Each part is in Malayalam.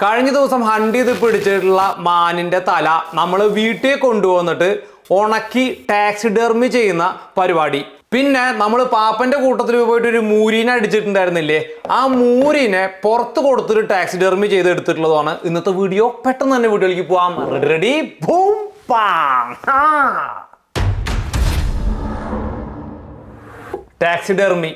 കഴിഞ്ഞ ദിവസം ഹണ്ട് ചെയ്ത് പിടിച്ചിട്ടുള്ള മാനിന്റെ തല നമ്മൾ വീട്ടിൽ കൊണ്ടുവന്നിട്ട് ഉണക്കി ടാക്സിഡെർമി ചെയ്യുന്ന പരിപാടി. പിന്നെ നമ്മൾ പാപ്പന്റെ കൂട്ടത്തിൽ പോയിട്ട് ഒരു മൂരിനെ അടിച്ചിട്ടുണ്ടായിരുന്നില്ലേ, ആ മൂരിനെ പുറത്ത് കൊടുത്തിട്ട് ടാക്സിഡെർമി ചെയ്ത് എടുത്തിട്ടുള്ളതാണ് ഇന്നത്തെ വീഡിയോ. പെട്ടെന്ന് തന്നെ വീഡിയോയിലേക്ക് പോവാം. Ready boom palm. ടാക്സിഡെർമി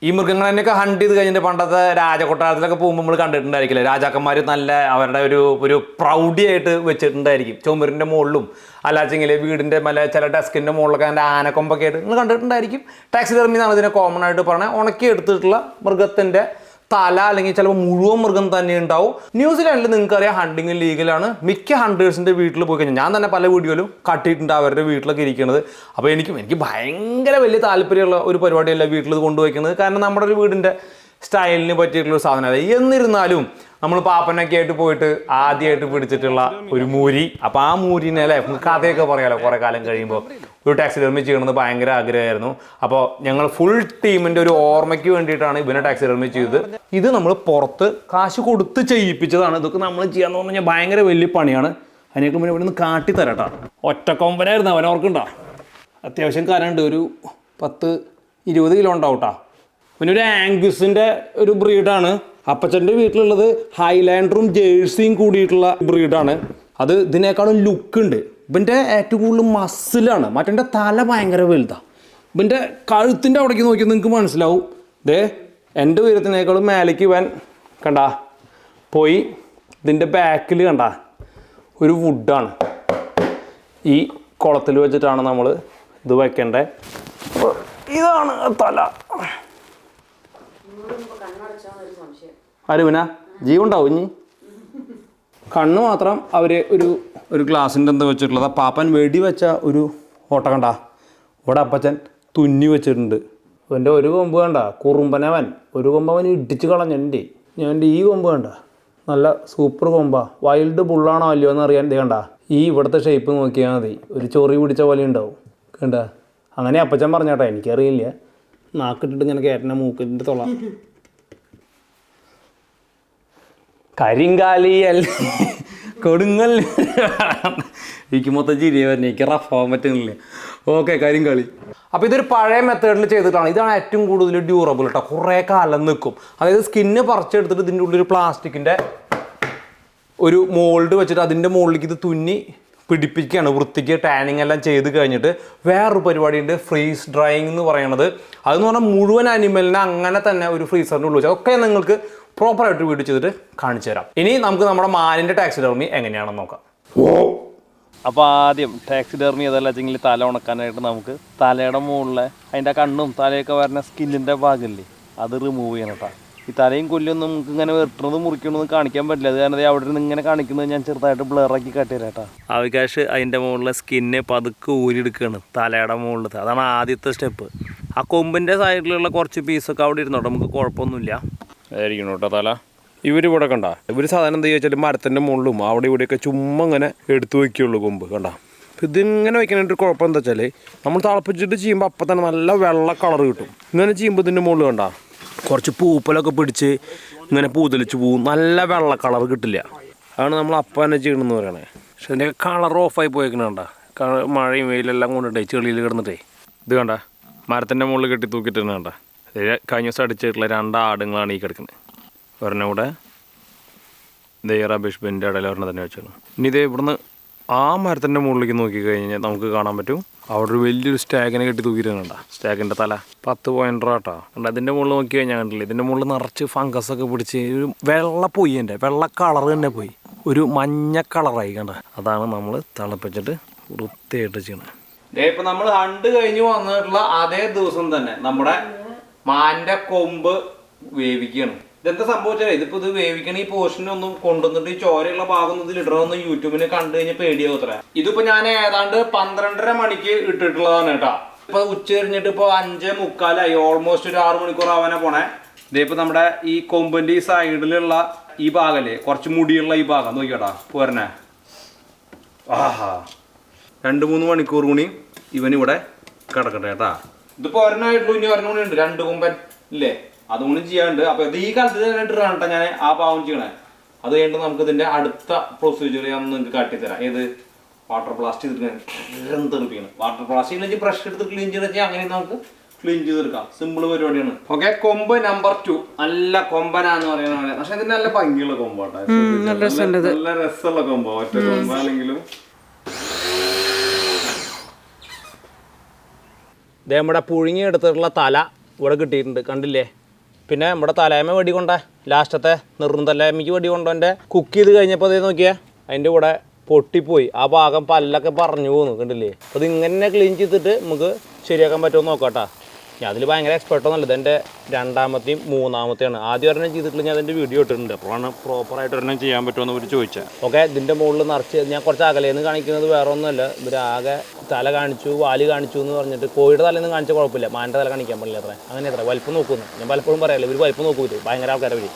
ഈ മൃഗങ്ങളെയൊക്കെ ഹണ്ട് ചെയ്ത് കഴിഞ്ഞിട്ട് പണ്ടത്തെ രാജകൊട്ടാരത്തിലൊക്കെ പോകുമ്പോൾ നമ്മൾ കണ്ടിട്ടുണ്ടായിരിക്കില്ലേ, രാജാക്കന്മാർ നല്ല അവരുടെ ഒരു പ്രൗഢിയായിട്ട് വെച്ചിട്ടുണ്ടായിരിക്കും. ചുമരിൻ്റെ മുകളിലും അല്ലാച്ചെങ്കിൽ വീടിൻ്റെ ചില ഡെസ്കിൻ്റെ മുകളിലൊക്കെ അതിൻ്റെ ആനക്കൊമ്പൊക്കെ ആയിട്ട് നിങ്ങൾ കണ്ടിട്ടുണ്ടായിരിക്കും. ടാക്സിഡെർമി എന്നാണ് ഇതിനെ കോമൺ ആയിട്ട് പറഞ്ഞാൽ. ഉണക്കി എടുത്തിട്ടുള്ള മൃഗത്തിൻ്റെ തല അല്ലെങ്കിൽ ചിലപ്പോൾ മുഴുവൻ മൃഗം തന്നെ ഉണ്ടാവും. ന്യൂസിലാൻഡിൽ നിങ്ങൾക്കറിയാം ഹണ്ടിങ് ലീഗലാണ്. മിക്ക ഹണ്ടേഴ്സിൻ്റെ വീട്ടിൽ പോയി കഴിഞ്ഞാൽ ഞാൻ തന്നെ പല വീഡിയോയിലും കട്ടിയിട്ടുണ്ട് അവരുടെ വീട്ടിലൊക്കെ ഇരിക്കുന്നത്. അപ്പോൾ എനിക്ക് ഭയങ്കര വലിയ താല്പര്യമുള്ള ഒരു പരിപാടിയല്ല വീട്ടിൽ കൊണ്ടുപോയിക്കുന്നത്. കാരണം നമ്മുടെ ഒരു വീടിൻ്റെ സ്റ്റൈലിന് പറ്റിയിട്ടുള്ളൊരു സാധനമല്ല. എന്നിരുന്നാലും നമ്മൾ പാപ്പനൊക്കെ ആയിട്ട് പോയിട്ട് ആദ്യമായിട്ട് പിടിച്ചിട്ടുള്ള ഒരു മൂരി. അപ്പോൾ ആ മൂരിനെ അല്ലേ കഥയൊക്കെ പറയാമല്ലോ കുറേ കാലം കഴിയുമ്പോൾ. ഒരു ടാക്സിഡെർമി ചെയ്യണമെന്ന് ഭയങ്കര ആഗ്രഹമായിരുന്നു. അപ്പോൾ ഞങ്ങൾ ഫുൾ ടീമിൻ്റെ ഒരു ഓർമ്മയ്ക്ക് വേണ്ടിയിട്ടാണ് ഇവനെ ടാക്സിഡെർമി ചെയ്തത്. ഇത് നമ്മൾ പുറത്ത് കാശ് കൊടുത്ത് ചെയ്യിപ്പിച്ചതാണ്. ഇതൊക്കെ നമ്മൾ ചെയ്യാന്ന് പറഞ്ഞു കഴിഞ്ഞാൽ ഭയങ്കര വലിയ പണിയാണ്. അതിനൊക്കെ മുന്നേ ഇവിടെ നിന്ന് കാട്ടിത്തരട്ടാ. ഒറ്റക്കൊമ്പനായിരുന്നു അവൻ, ഓർക്കുണ്ടോ? അത്യാവശ്യം കരണ്ട് ഒരു 10-20 കിലോ ഉണ്ടാവും കേട്ടോ. പിന്നെ ഒരു ആംഗസിൻ്റെ ഒരു ബ്രീഡാണ്. അപ്പച്ചൻ്റെ വീട്ടിലുള്ളത് ഹൈലാൻഡറും ജേഴ്സിയും കൂടിയിട്ടുള്ള ബ്രീഡാണ്. അത് ഇതിനേക്കാളും ലുക്ക് ഉണ്ട്. ഇവൻ്റെ ഏറ്റവും കൂടുതൽ മസിലാണ്. മറ്റേ തല ഭയങ്കര വലുതാണ്. ഇവൻ്റെ കഴുത്തിൻ്റെ അവിടേക്ക് നോക്കിയാൽ നിങ്ങൾക്ക് മനസ്സിലാവും. ദേ എൻ്റെ ഉയരത്തിനേക്കാളും മേലേക്ക് ഇവൻ കണ്ട പോയി. ഇതിൻ്റെ ബാക്കിൽ കണ്ട ഒരു വുഡാണ്. ഈ കുളത്തിൽ വെച്ചിട്ടാണ് നമ്മൾ ഇത് വയ്ക്കേണ്ടത്. ഇതാണ് തല. ആരുവിനാ ജീവുണ്ടാവും ഇനി. കണ്ണ് മാത്രം അവർ ഒരു ഗ്ലാസിൻ്റെ എന്താ വെച്ചിട്ടുള്ളത്. പാപ്പൻ വെടി വെച്ച ഒരു ഓട്ട കണ്ട ഇവിടെ അപ്പച്ചൻ തുന്നി വെച്ചിട്ടുണ്ട്. അവൻ്റെ ഒരു കൊമ്പ് കണ്ട കുറുമ്പനവൻ. ഒരു കൊമ്പ് അവൻ ഇടിച്ച് കളഞ്ഞെൻ്റെ. ഞാൻ ഈ കൊമ്പ് കണ്ട നല്ല സൂപ്പർ കൊമ്പാ. വൈൽഡ് ബുള്ളാണോ അല്ലയോ എന്ന് അറിയാൻ കണ്ട ഈ ഇവിടുത്തെ ഷേപ്പ് നോക്കിയാൽ മതി. ഒരു ചൊറി പിടിച്ച പോലെ ഉണ്ടാവും കണ്ട. അങ്ങനെ അപ്പച്ചൻ പറഞ്ഞാട്ടോ, എനിക്കറിയില്ല. നാക്കിട്ടിട്ട് ഇങ്ങനെ കയറ്റണ മൂക്കിൻ്റെ തൊള. കരിങ്കാലി അല്ല കൊടുങ്ങൽ. എനിക്ക് മൊത്തം ചിരിയെ വരുന്നത്. എനിക്ക് റഫാവാൻ പറ്റുന്നില്ല. ഓക്കെ, കരിങ്കാളി. അപ്പോൾ ഇതൊരു പഴയ മെത്തേഡിൽ ചെയ്തിട്ടാണ്. ഇതാണ് ഏറ്റവും കൂടുതൽ ഡ്യൂറബിൾ കേട്ടോ. കുറേ കാലം നിൽക്കും. അതായത് സ്കിന്ന് പറിച്ചെടുത്തിട്ട് ഇതിൻ്റെ ഉള്ളിൽ പ്ലാസ്റ്റിക്കിൻ്റെ ഒരു മോൾഡ് വെച്ചിട്ട് അതിൻ്റെ മുകളിലേക്ക് ഇത് തുന്നി പിടിപ്പിക്കുകയാണ്. വൃത്തിക്ക് ടാനിങ് എല്ലാം ചെയ്ത് കഴിഞ്ഞിട്ട് വേറൊരു പരിപാടിയുണ്ട്, ഫ്രീസ് ഡ്രൈയിങ് എന്ന് പറയുന്നത്. അതെന്ന് പറഞ്ഞാൽ മുഴുവൻ അനിമലിനെ അങ്ങനെ തന്നെ ഒരു ഫ്രീസറിൻ്റെ ഉള്ളിൽ വെച്ചാൽ ഒക്കെ നിങ്ങൾക്ക് പ്രോപ്പറായിട്ട് വീഡിയോ ചെയ്തിട്ട് കാണിച്ചു തരാം. ഇനി നമുക്ക് നമ്മുടെ മാനിൻ്റെ ടാക്സിഡെർമി എങ്ങനെയാണെന്ന് നോക്കാം. അപ്പോൾ ആദ്യം ടാക്സിഡെർമി അതല്ല വെച്ചെങ്കിൽ തല ഉണക്കാനായിട്ട് നമുക്ക് തലയുടെ മുകളിലെ അതിൻ്റെ കണ്ണും തലയൊക്കെ വരുന്ന സ്കിന്നിൻ്റെ ഭാഗമില്ലേ അത് റിമൂവ് ചെയ്യണം കേട്ടോ. ഈ തലയും കൊല്ലൊന്നും നമുക്ക് ഇങ്ങനെ വെട്ടണത് മുറിക്കണമെന്ന് കാണിക്കാൻ പറ്റില്ല. അത് കാരണം അവിടെ നിന്ന് ഇങ്ങനെ കാണിക്കുന്നത് ഞാൻ ചെറുതായിട്ട് ബ്ലറാക്കി കാട്ടിത്തരാം കേട്ടോ. ആവശ്യക്കാശ് അതിൻ്റെ മുകളിലെ സ്കിന്നെ പതുക്കെ ഊരിയെടുക്കുകയാണ് തലയുടെ മുകളിൽ. അതാണ് ആദ്യത്തെ സ്റ്റെപ്പ്. ആ കൊമ്പിൻ്റെ സൈഡിലുള്ള കുറച്ച് പീസൊക്കെ അവിടെ ഇരുന്നോട്ടെ, നമുക്ക് കുഴപ്പമൊന്നുമില്ല. അതായിരിക്കണം കേട്ടോ തല. ഇവരിവിടെ കണ്ട ഇവർ സാധാരണ എന്താ ചോദിച്ചാൽ മരത്തിൻ്റെ മുകളിലും അവിടെ ഇവിടെയൊക്കെ ചുമ്മാ ഇങ്ങനെ എടുത്തു വയ്ക്കുള്ളൂ കൊമ്പ് കണ്ട. ഇതിങ്ങനെ വയ്ക്കാനായിട്ട് കുഴപ്പം എന്താ വെച്ചാൽ നമ്മൾ തിളപ്പിച്ചിട്ട് ചെയ്യുമ്പോൾ അപ്പം തന്നെ നല്ല വെള്ള കളർ കിട്ടും. ഇങ്ങനെ ചെയ്യുമ്പോൾ ഇതിൻ്റെ മുകളിൽ കണ്ട കുറച്ച് പൂപ്പലൊക്കെ പിടിച്ച് ഇങ്ങനെ പൂതലിച്ച് പോവും. നല്ല വെള്ള കളർ കിട്ടില്ല. അതാണ് നമ്മൾ അപ്പം തന്നെ ചെയ്യണമെന്ന് പറയണേ. പക്ഷെ അതിൻ്റെ കളർ ഓഫായി പോയേക്കണ കണ്ട. മഴയും വെയിലെല്ലാം കൊണ്ടിട്ടേ ചെളിയിൽ കിടന്നിട്ടേ ഇത് കണ്ട മരത്തിൻ്റെ മുകളിൽ കെട്ടി തൂക്കിയിട്ടുണ്ട് കണ്ട. കഴിഞ്ഞ ദിവസം അടിച്ചിട്ടുള്ള 2 ആടുങ്ങളാണ് ഈ കിടക്കുന്നത്. ഒരെണ്ണം ഇവിടെ റബീഷ് ബിൻ്റെ ഇടയിൽ ഒരെണ്ണം തന്നെ വെച്ചാണ്. ഇനി ഇതേ ഇവിടുന്ന് ആ മരത്തിൻ്റെ മുകളിലേക്ക് നോക്കി കഴിഞ്ഞാൽ നമുക്ക് കാണാൻ പറ്റും അവിടെ ഒരു വലിയൊരു സ്റ്റാഗിനെ കെട്ടി തൂക്കിയിട്ടുണ്ട്. സ്റ്റാഗിൻ്റെ തല 10 പോയിൻ്റർ കേട്ടോ. കണ്ട അതിൻ്റെ മുകളിൽ നോക്കി കഴിഞ്ഞാൽ കണ്ടില്ല, ഇതിൻ്റെ മുകളിൽ നിറച്ച് ഫംഗസൊക്കെ പിടിച്ച് ഒരു വെള്ള പോയി. എൻ്റെ വെള്ള കളർ തന്നെ പോയി ഒരു മഞ്ഞ കളറായി കണ്ട. അതാണ് നമ്മൾ തിളപ്പിച്ചിട്ട് വൃത്തിയായിട്ട് ചെയ്യണത്. ഇപ്പം നമ്മൾ ഹണ്ട് കഴിഞ്ഞ് വന്നിട്ടുള്ള അതേ ദിവസം തന്നെ നമ്മുടെ മാൻ്റെ കൊമ്പ് വേവിക്കുകയാണ്. ഇതെന്താ സംഭവിച്ചാൽ ഇതിപ്പോൾ ഇത് വേവിക്കണ ഈ പോർഷനൊന്നും കൊണ്ടുവന്നിട്ട് ഈ ചോരയുള്ള ഭാഗം ഇതിൽ ഇടണമെന്ന് യൂട്യൂബിന് കണ്ടു കഴിഞ്ഞാൽ പേടിയാവത്ര. ഇതിപ്പോൾ ഞാൻ ഏതാണ്ട് 12:30 മണിക്ക് ഇട്ടിട്ടുള്ളതാണ് കേട്ടോ. ഇപ്പോൾ ഉച്ച കഴിഞ്ഞിട്ട് ഇപ്പോൾ 5:45 ഓൾമോസ്റ്റ് ഒരു 6 മണിക്കൂർ ആവാനാ പോണേ. ഇതിപ്പോൾ നമ്മുടെ ഈ കൊമ്പിൻ്റെ ഈ സൈഡിലുള്ള ഈ ഭാഗമല്ലേ കുറച്ച് മുടിയുള്ള ഈ ഭാഗം നോക്കിയോട്ടാ പോരണേ. ആഹാ 2-3 മണിക്കൂർ കൂടി ഇവനിവിടെ കിടക്കട്ടെ കേട്ടാ. ഇതിപ്പോൾ ഒരെണ്ണമായിട്ടുള്ളൂ, ഇനി ഒരെണ്ണം കൂടി ഉണ്ട് 2 കൊമ്പൻ ഇല്ലേ, അതുകൊണ്ട് ചെയ്യാണ്ട്. അപ്പൊ ഇത് ഈ കാലത്ത് തന്നെ ഇട്ടാണ് കേട്ടോ ഞാൻ ആ പാവം ചെയ്യണേ. അത് കഴിഞ്ഞിട്ട് നമുക്ക് ഇതിന്റെ അടുത്ത പ്രൊസീജിയർ ഞാൻ നിങ്ങൾക്ക് കാട്ടിത്തരാം. ഏത് വാട്ടർ ബ്ലാസ്റ്റ് ചെയ്തിട്ട് തെറിപ്പിക്കണം. വാട്ടർ ബ്ലാസ്റ്റ് ചെയ്ത് ബ്രഷ് എടുത്ത് ക്ലീൻ ചെയ്ത് അങ്ങനെ നമുക്ക് ക്ലീൻ ചെയ്തെടുക്കാം. സിമ്പിൾ പരിപാടിയാണ്. ഓക്കെ, കൊമ്പ് നമ്പർ 2 നല്ല കൊമ്പനാന്ന് പറയുന്നത്. പക്ഷെ ഇതിന് നല്ല ഭംഗിയുള്ള കൊമ്പാട്ടോ, നല്ല രസമുള്ള കൊമ്പോ. ഒറ്റ കൊമ്പാണെങ്കിലും നമ്മുടെ പുഴുങ്ങിയെടുത്തിട്ടുള്ള തല ഇവിടെ കിട്ടിയിട്ടുണ്ട്, കണ്ടില്ലേ? പിന്നെ നമ്മുടെ തലേമ വെടി കൊണ്ട ലാസ്റ്റത്തെ തലേമയ്ക്ക് വെടി കൊണ്ടോൻ്റെ കുക്ക് ചെയ്ത് കഴിഞ്ഞപ്പോൾ അതേ നോക്കിയാൽ അതിൻ്റെ കൂടെ പൊട്ടിപ്പോയി. ആ ഭാഗം പല്ലൊക്കെ പറഞ്ഞു പോകുന്നു, കണ്ടില്ലേ? അപ്പോൾ ഇതിങ്ങനെ ക്ലീൻ ചെയ്തിട്ട് നമുക്ക് ശരിയാക്കാൻ പറ്റുമോ നോക്കാട്ടാ. ഞാൻ അതിൽ ഭയങ്കര എക്സ്പെർട്ടൊന്നുമല്ല. ഇതെൻ്റെ രണ്ടാമത്തെയും മൂന്നാമത്തെയാണ്. ആദ്യം ഒരെണ്ണം ചെയ്തിട്ടില്ല, ഞാൻ അതിൻ്റെ വീഡിയോ ഇട്ടിട്ടുണ്ട്. അപ്പോഴാണ് പ്രോപ്പറായിട്ട് ഒരെണ്ണം ചെയ്യാൻ പറ്റുമെന്ന് അവർ ചോദിച്ചത്. ഓക്കെ, ഇതിൻ്റെ മുകളിൽ നിറച്ച് ഞാൻ കുറച്ച് അകലേന്ന് കാണിക്കുന്നത് വേറെ ഒന്നുമല്ല. ഇവരാകെ തല കാണിച്ചു, വാല് കാണിച്ചു എന്ന് പറഞ്ഞിട്ട് കോഴിയുടെ തലേന്ന് കാണിച്ച കുഴപ്പമില്ല, മാൻ്റെ തല കാണിക്കാൻ പാടില്ല. അത്ര അങ്ങനെ അത്ര വലിപ്പം നോക്കുന്നു. ഞാൻ പലപ്പോഴും പറയാമല്ലോ, ഇവർ വലിപ്പം നോക്കൂല, ഭയങ്കര ആൾക്കാരെ വരും.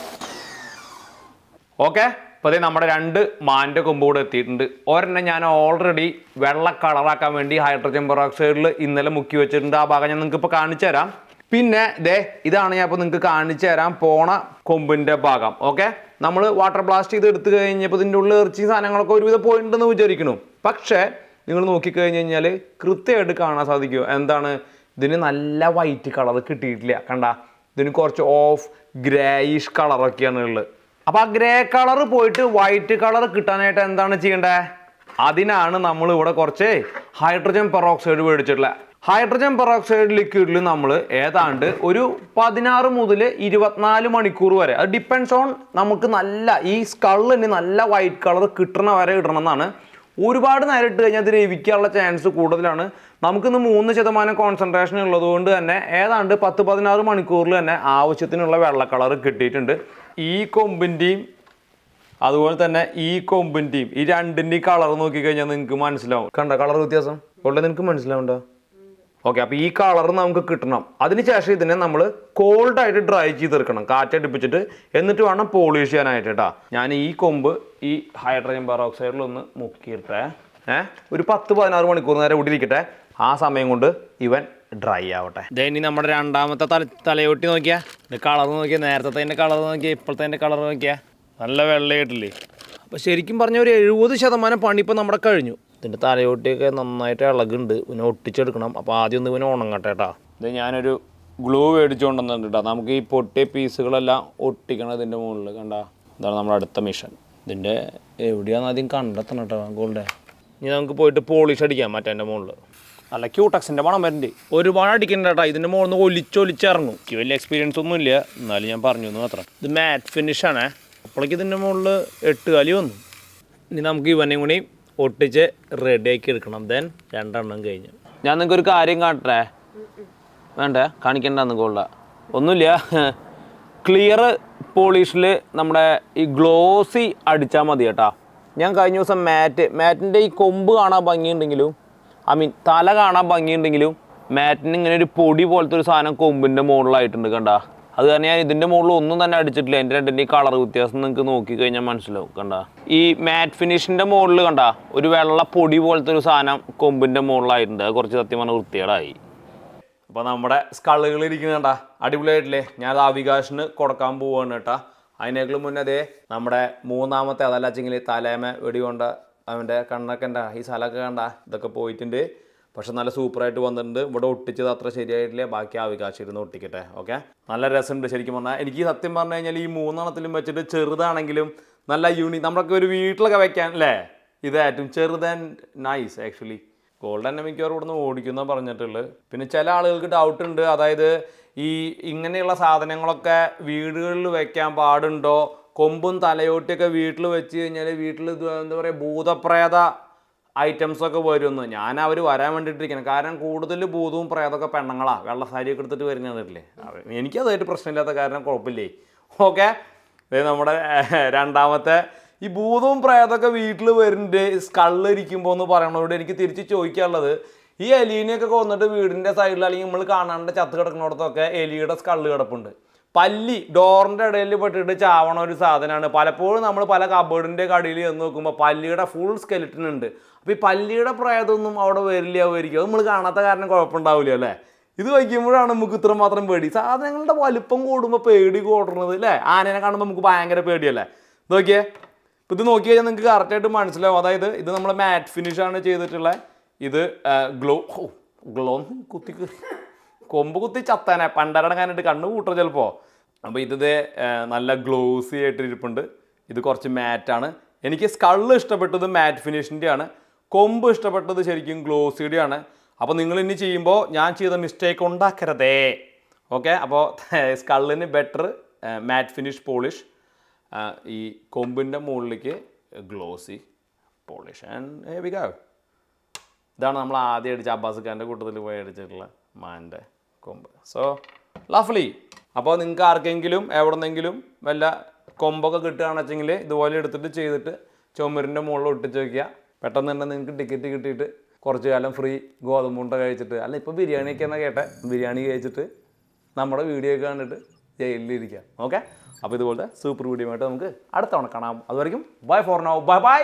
ഓക്കെ, അപ്പോൾ അതേ നമ്മുടെ 2 മാൻ്റെ കൊമ്പ് കൂടെ എത്തിയിട്ടുണ്ട്. ഒരെണ്ണം ഞാൻ ഓൾറെഡി വെള്ള കളറാക്കാൻ വേണ്ടി ഹൈഡ്രജൻ പെറോക്സൈഡിൽ ഇന്നലെ മുക്കി വെച്ചിട്ടുണ്ട്. ആ ഭാഗം ഞാൻ നിങ്ങൾക്ക് ഇപ്പോൾ കാണിച്ചു തരാം. പിന്നെ ഇതാണ് ഞാൻ ഇപ്പോൾ നിങ്ങൾക്ക് കാണിച്ചു തരാൻ പോണ കൊമ്പിൻ്റെ ഭാഗം. ഓക്കെ, നമ്മൾ വാട്ടർ ബ്ലാസ്റ്റ് ചെയ്ത് എടുത്തു കഴിഞ്ഞപ്പോൾ ഇതിൻ്റെ ഉള്ളിൽ ഇറച്ചി സാധനങ്ങളൊക്കെ ഒരുവിധം പോയിട്ടുണ്ടെന്ന് വിചാരിക്കണം. പക്ഷേ നിങ്ങൾ നോക്കിക്കഴിഞ്ഞ് കഴിഞ്ഞാൽ കൃത്യമായിട്ട് കാണാൻ സാധിക്കുമോ? എന്താണ്, ഇതിന് നല്ല വൈറ്റ് കളർ കിട്ടിയിട്ടില്ല. കണ്ട, ഇതിന് കുറച്ച് ഓഫ് ഗ്രേയിഷ് കളറൊക്കെയാണ് ഉള്ളത്. അപ്പോൾ ആ ഗ്രേ കളർ പോയിട്ട് വൈറ്റ് കളർ കിട്ടാനായിട്ട് എന്താണ് ചെയ്യേണ്ടത്? അതിനാണ് നമ്മൾ ഇവിടെ കുറച്ച് ഹൈഡ്രജൻ പെറോക്സൈഡ് മേടിച്ചിട്ടുള്ളത്. ഹൈഡ്രജൻ പെറോക്സൈഡ് ലിക്വിഡിൽ നമ്മൾ ഏതാണ്ട് ഒരു 16 മുതൽ 24 മണിക്കൂർ വരെ, അത് ഡിപ്പെൻഡ്സ് ഓൺ നമുക്ക് നല്ല ഈ സ്കള്ളിന് നല്ല വൈറ്റ് കളർ കിട്ടണ വരെ ഇടണം എന്നാണ്. ഒരുപാട് നേരം ഇട്ട് കഴിഞ്ഞാൽ അത് രവിക്കാനുള്ള ചാൻസ് കൂടുതലാണ്. നമുക്കിന്ന് 3% കോൺസെൻട്രേഷൻ ഉള്ളതുകൊണ്ട് തന്നെ ഏതാണ്ട് 10-16 മണിക്കൂറിൽ തന്നെ ആവശ്യത്തിനുള്ള വെള്ള കളർ കിട്ടിയിട്ടുണ്ട്. ഈ കൊമ്പിൻ്റെയും അതുപോലെ തന്നെ ഈ കൊമ്പിൻ്റെയും ഈ രണ്ടിൻ്റെയും കളർ നോക്കിക്കഴിഞ്ഞാൽ നിങ്ങൾക്ക് മനസ്സിലാവും. കണ്ട കളർ വ്യത്യാസം ഉള്ളത് നിങ്ങൾക്ക് മനസ്സിലാവുണ്ടോ? ഓക്കെ, അപ്പോൾ ഈ കളർ നമുക്ക് കിട്ടണം. അതിനുശേഷം ഇതിനെ നമ്മൾ കോൾഡായിട്ട് ഡ്രൈ ചെയ്തെടുക്കണം, കാറ്റടിപ്പിച്ചിട്ട്. എന്നിട്ട് വേണം പോളിഷ് ചെയ്യാനായിട്ട് കേട്ടോ. ഞാൻ ഈ കൊമ്പ് ഈ ഹൈഡ്രജൻ പെറോക്സൈഡിലൊന്ന് മുക്കിയിട്ടെ ഒരു 10-16 മണിക്കൂർ നേരം ഇവിടെ ഇരിക്കട്ടെ. ആ സമയം കൊണ്ട് ഇവൻ ഡ്രൈ ആവട്ടെ. ഇനി നമ്മുടെ രണ്ടാമത്തെ തലയോട്ടി നോക്കിയാൽ ഇത് കളർ നോക്കിയാൽ, നേരത്തെ കളർ നോക്കിയാൽ ഇപ്പോഴത്തെ കളർ നോക്കിയാൽ നല്ല വെള്ളയായിട്ടില്ലേ? അപ്പോൾ ശരിക്കും പറഞ്ഞ ഒരു 70% പണി ഇപ്പം നമ്മുടെ കഴിഞ്ഞു. ഇതിൻ്റെ തലയോട്ടിയൊക്കെ നന്നായിട്ട് ഇളകുണ്ട്, പിന്നെ ഒട്ടിച്ചെടുക്കണം. അപ്പോൾ ആദ്യം ഒന്ന് ഇവനെ ഉണങ്ങട്ടെ കേട്ടോ. ഇത് ഞാനൊരു ഗ്ലൂ മേടിച്ചുകൊണ്ടുവന്നിട്ടുണ്ട് കേട്ടോ. നമുക്ക് ഈ പൊട്ടിയ പീസുകളെല്ലാം ഒട്ടിക്കണം ഇതിൻ്റെ മുകളിൽ. കണ്ട, ഇതാണ് നമ്മുടെ അടുത്ത മിഷൻ. ഇതിൻ്റെ എവിടെയാണെന്ന് ആദ്യം കണ്ടെത്തണം കേട്ടോ ഗോൾഡ്. ഇനി നമുക്ക് പോയിട്ട് പോളിഷ് അടിക്കാം മറ്റേൻ്റെ മുകളിൽ. നല്ല ക്യൂട്ടക്സിൻ്റെ മണം വരുന്നുണ്ട്. ഒരുപാട് അടിക്കണ്ട കേട്ടോ. ഇതിൻ്റെ മുകളിൽ നിന്ന് ഒലിച്ചൊലിച്ചിറങ്ങും. എനിക്ക് വലിയ എക്സ്പീരിയൻസ് ഒന്നും ഇല്ല, എന്നാലും ഞാൻ പറഞ്ഞു എന്ന് മാത്രം. ഇത് മാറ്റ് ഫിനിഷാണേ. അപ്പോഴേക്ക് ഇതിൻ്റെ മുകളിൽ 8 കാലി വന്നു. ഇനി നമുക്ക് ഇവനെയും കൂടി ഒട്ടിച്ച് റെഡിയാക്കി എടുക്കണം. ദെൻ 2 എണ്ണം കഴിഞ്ഞു. ഞാൻ നിങ്ങൾക്ക് ഒരു കാര്യം കാട്ടട്ടെ? വേണ്ടേ, കാണിക്കണ്ടെന്ന് ഗോൾഡ ഒന്നുമില്ല. ക്ലിയർ പോളിഷിൽ നമ്മുടെ ഈ ഗ്ലോസി അടിച്ചാൽ മതി കേട്ടോ. ഞാൻ കഴിഞ്ഞ ദിവസം മാറ്റിൻ്റെ ഈ കൊമ്പ് കാണാൻ ഭംഗിയുണ്ടെങ്കിലും തല കാണാൻ ഭംഗിയുണ്ടെങ്കിലും മാറ്റിന് ഇങ്ങനെ ഒരു പൊടി പോലത്തെ ഒരു സാധനം കൊമ്പിൻ്റെ മുകളിലായിട്ടുണ്ട്. കണ്ട, അത് കാരണം ഞാൻ ഇതിൻ്റെ മുകളിൽ ഒന്നും തന്നെ അടിച്ചിട്ടില്ല. എൻ്റെ രണ്ടിൻ്റെ ഈ കളർ വ്യത്യാസം നിങ്ങൾക്ക് നോക്കിക്കഴിഞ്ഞാൽ മനസ്സിലാവും. കണ്ട, ഈ മാറ്റ് ഫിനിഷിൻ്റെ മുകളിൽ കണ്ട ഒരു വെള്ള പൊടി പോലത്തെ ഒരു സാധനം കൊമ്പിൻ്റെ മുകളിലായിട്ടുണ്ട്. അത് കുറച്ച് സത്യം പറഞ്ഞാൽ വൃത്തികേടായി. അപ്പോൾ നമ്മുടെ സ്കളുകൾ ഇരിക്കുന്നത് കണ്ട അടിപൊളിയായിട്ടില്ലേ? ഞാൻ അത് അവികാശിന് കൊടുക്കാൻ പോവുകയാണ് കേട്ടോ. അതിനേക്കാളും മുന്നേ നമ്മുടെ മൂന്നാമത്തെ അതല്ലാച്ചെങ്കിൽ തലേമ വെടികൊണ്ട് അവൻ്റെ കണ്ണൊക്കെ ഉണ്ടാ ഈ സ്ഥലമൊക്കെ കണ്ട ഇതൊക്കെ പോയിട്ടുണ്ട്. പക്ഷെ നല്ല സൂപ്പറായിട്ട് വന്നിട്ടുണ്ട്. ഇവിടെ ഒട്ടിച്ചത് അത്ര ശരിയായിട്ടില്ല, ബാക്കി ആവികാശിരുന്ന് ഒട്ടിക്കട്ടെ. ഓക്കെ, നല്ല രസമുണ്ട് ശരിക്കും പറഞ്ഞാൽ. എനിക്ക് സത്യം പറഞ്ഞു കഴിഞ്ഞാൽ ഈ 3 എണ്ണത്തിലും വെച്ചിട്ട് ചെറുതാണെങ്കിലും നല്ല നമ്മളൊക്കെ ഒരു വീട്ടിലൊക്കെ വെക്കാൻ അല്ലേ, ഇത് ഏറ്റവും ചെറുത് ആൻഡ് നൈസ് ആക്ച്വലി. ഗോൾഡ് തന്നെ മിക്കവാറും ഇവിടെ നിന്ന് ഓടിക്കുന്ന പറഞ്ഞിട്ടുള്ളത്. പിന്നെ ചില ആളുകൾക്ക് ഡൗട്ട് ഉണ്ട്, അതായത് ഇങ്ങനെയുള്ള സാധനങ്ങളൊക്കെ വീടുകളിൽ വെക്കാൻ പാടുണ്ടോ? കൊമ്പും തലയോട്ടിയൊക്കെ വീട്ടിൽ വെച്ച് കഴിഞ്ഞാൽ വീട്ടിൽ എന്താ പറയുക ഭൂതപ്രേത ഐറ്റംസൊക്കെ വരുമെന്ന്. ഞാൻ അവർ വരാൻ വേണ്ടിയിട്ടിരിക്കണം. കാരണം കൂടുതൽ ഭൂതവും പ്രേതമൊക്കെ പെണ്ണുങ്ങളാണ്, വെള്ള സാരിയൊക്കെ എടുത്തിട്ട് വരുന്നതല്ലേ. എനിക്കതായിട്ട് പ്രശ്നമില്ലാത്ത കാരണം കുഴപ്പമില്ലേ. ഓക്കെ, നമ്മുടെ രണ്ടാമത്തെ ഈ ഭൂതവും പ്രേതമൊക്കെ വീട്ടിൽ വരുന്നുണ്ട് സ്കള്ളിരിക്കുമ്പോൾ എന്ന് പറയണതോട് എനിക്ക് തിരിച്ച് ചോദിക്കാനുള്ളത്, ഈ എലീനെയൊക്കെ കൊന്നിട്ട് വീടിൻ്റെ സൈഡിൽ അല്ലെങ്കിൽ നമ്മൾ കാണാണ്ട് ചത്ത് കിടക്കുന്നിടത്തൊക്കെ എലിയുടെ സ്കള്ള് കിടപ്പുണ്ട്. പല്ലി ഡോറിൻ്റെ ഇടയിൽ പെട്ടിട്ട് ചാവണ ഒരു സാധനമാണ്. പലപ്പോഴും നമ്മൾ പല കബേർഡിൻ്റെ കടയിൽ ചെന്ന് നോക്കുമ്പോൾ പല്ലിയുടെ ഫുൾ സ്കെലിറ്റൻ ഉണ്ട്. അപ്പോൾ ഈ പല്ലിയുടെ പ്രേതമൊന്നും അവിടെ വരില്ലാവുമായിരിക്കും. അത് നമ്മൾ കാണാത്ത കാരണം കുഴപ്പമുണ്ടാവില്ല അല്ലേ. ഇത് വയ്ക്കുമ്പോഴാണ് നമുക്ക് ഇത്രമാത്രം പേടി. സാധനങ്ങളുടെ വലുപ്പം കൂടുമ്പോൾ പേടി കൂടുന്നത് അല്ലേ. ആനേനെ കാണുമ്പോൾ നമുക്ക് ഭയങ്കര പേടിയല്ലേ. നോക്കിയേ, ഇപ്പം ഇത് നോക്കി കഴിഞ്ഞാൽ നിങ്ങൾക്ക് കറക്റ്റായിട്ട് മനസ്സിലാവും. അതായത് ഇത് നമ്മൾ മാറ്റ് ഫിനിഷാണ് ചെയ്തിട്ടുള്ള. ഇത് ഗ്ലോ കുത്തി കൊമ്പ് കുത്തി ചത്താനെ പണ്ടരടങ്ങാനായിട്ട് കണ്ണ് കൂട്ടും ചിലപ്പോൾ. അപ്പോൾ ഇത് നല്ല ഗ്ലോസി ആയിട്ട് ഇരിപ്പുണ്ട്. ഇത് കുറച്ച് മാറ്റാണ്. എനിക്ക് സ്കള്ള് ഇഷ്ടപ്പെട്ടത് മാറ്റ് ഫിനിഷിൻ്റെയാണ്, കൊമ്പ് ഇഷ്ടപ്പെട്ടത് ശരിക്കും ഗ്ലോസിയുടെയാണ്. അപ്പോൾ നിങ്ങൾ ഇനി ചെയ്യുമ്പോൾ ഞാൻ ചെയ്ത മിസ്റ്റേക്ക് ഉണ്ടാക്കരുതേ. ഓക്കെ, അപ്പോൾ സ്കള്ളിന് ബെറ്റർ മാറ്റ് ഫിനിഷ് പോളിഷ്, ഈ കൊമ്പിൻ്റെ മുകളിലേക്ക് glossy polish. And we go. ഇതാണ് നമ്മൾ ആദ്യം അടിച്ച അബ്ബാസ് ഖാൻ്റെ കൂട്ടത്തിൽ പോയി അടിച്ചിട്ടുള്ള മാൻ്റെ കൊമ്പ്. So lovely. അപ്പോൾ നിങ്ങൾക്ക് ആർക്കെങ്കിലും എവിടെന്നെങ്കിലും വല്ല കൊമ്പൊക്കെ കിട്ടുകയാണെന്ന് വെച്ചെങ്കിൽ ഇതുപോലെ എടുത്തിട്ട് ചെയ്തിട്ട് ചുമരിൻ്റെ മുകളിൽ ഒട്ടിച്ച് വയ്ക്കുക. പെട്ടെന്ന് തന്നെ നിങ്ങൾക്ക് ടിക്കറ്റ് കിട്ടിയിട്ട് കുറച്ച് കാലം ഫ്രീ ഗോതമ്പുണ്ട കഴിച്ചിട്ട്, അല്ല ഇപ്പോൾ ബിരിയാണിയൊക്കെ എന്നാൽ കേട്ടെ, ബിരിയാണി കഴിച്ചിട്ട് നമ്മുടെ വീഡിയോ ഒക്കെ കണ്ടിട്ട് ജയിലിലിരിക്കുക. ഓക്കെ, അപ്പോൾ ഇതുപോലത്തെ സൂപ്പർ വീഡിയോ ആയിട്ട് നമുക്ക് അടുത്ത തവണ കാണാം. അതുവരെയും bye for now, bye by.